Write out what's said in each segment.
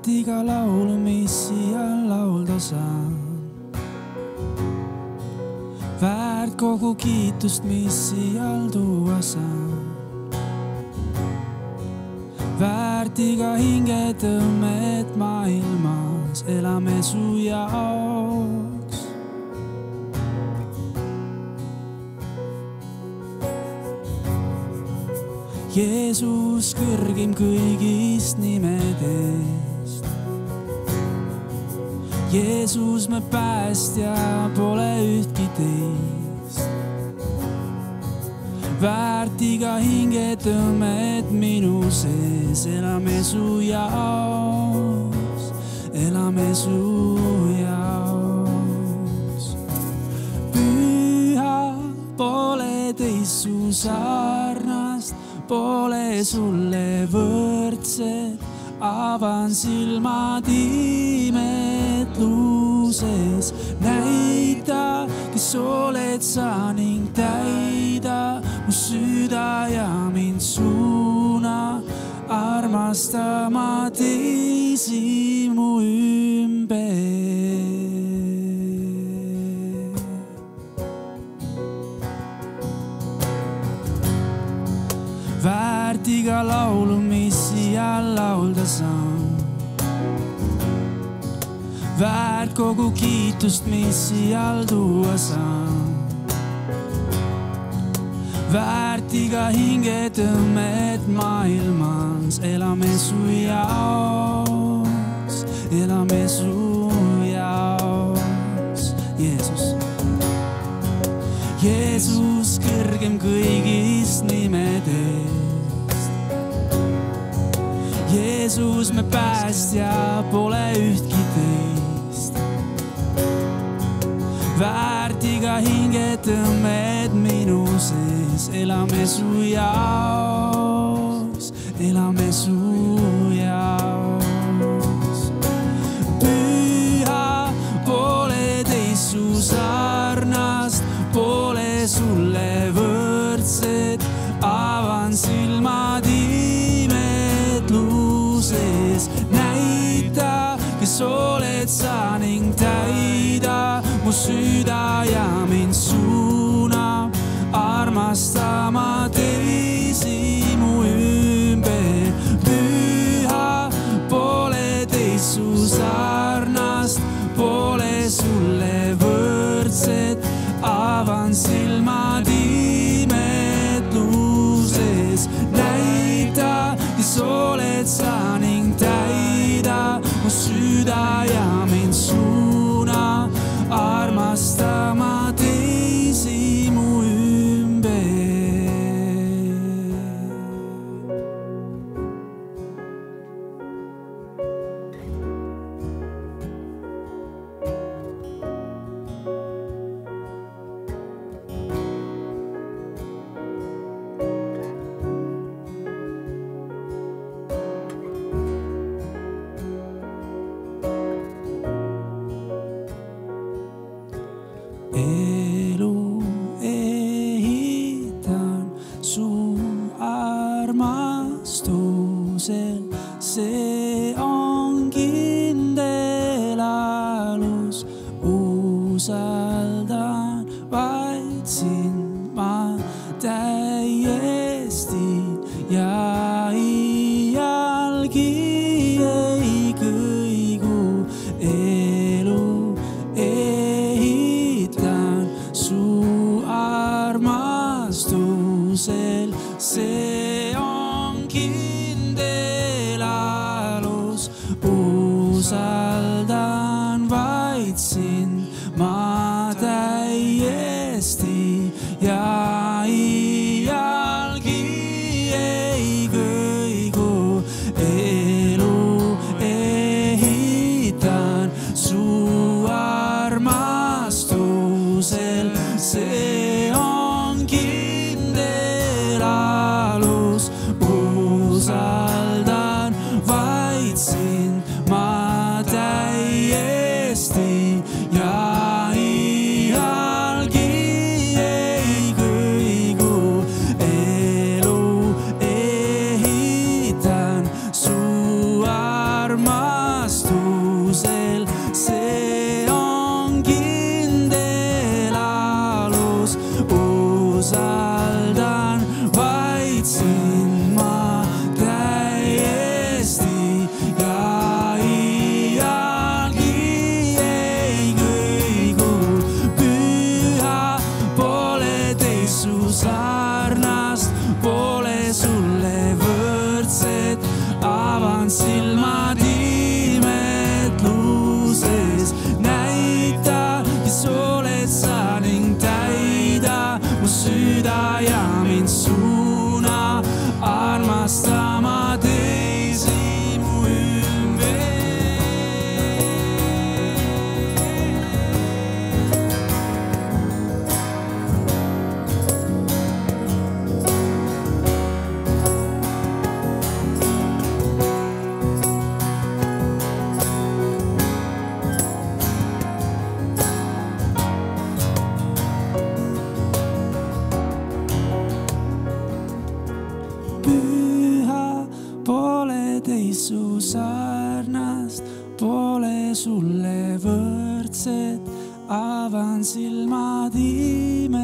väärt iga laulu, mis siia laulda saan. Väärt kogu kiitust, mis siia tuua saan. Väärt iga hingetõmmet maailmas, elame su jaoks. Jeesus kõrgim kõigist nimedest. Jeesus me päästja, pole ühtki teist. Väärt iga hingetõmmet minu sees, elame su jaoks, elame su jaoks. Püha, pole teist su sarnast, pole sulle võrdset, avan silmad imetluses. Näita, kes oled sa ning täida mu süda ja mind suuna, armastama teisi mu ümber. Väärt iga laulu, mis siia laulda saan. Väärt kogu kiitust, mis siia tuua saan. Väärt iga hingetõmmet maailmas, elame su jaoks, elame su jaoks. Jeesus, Jeesus kõrgem kõigist nimedest. Jeesus me päästja, pole ühtki teist. Väärt iga hingetõmmet minu sees, elame su jaoks, elame su jaoks. Püha, pole teist su sarnast, pole sulle võrdset, avan silmad imetluses. Näita, kes oled sa ning täida mu süda ja mind suuna, armastama teisi mu ümber. Püha, pole teist su sarnast, pole sulle võrdset, avan silmad imetluses. Näita, kes oled sa ning täida mu süda ja mind suuna, armastama teisi mu ümber. Elu ehitan su armastusel, see on kindel alus. Usaldan vaid sind ma täiesti ja iialgi ei kõigu. Elu su armastusel, see on kindel alus. Usaldan vaid sind ma täiesti ja iialgi ei kõigu. Elu ehitan su armastusel, see on kindel alus. Usaldan vaid sind ma täiesti avan silmad imetluses. Näita, kes oled sa ning täida mu süda ja mind suuna armastama teisi mu ümber. Püha, pole teisu sarnast, pole sulle võrdset. Avan silmad imetluses.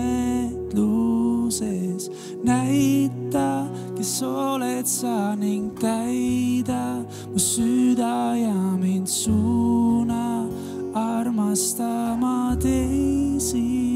Näita, kes oled sa ning täida mu süda ja mind suuna armastama teisi.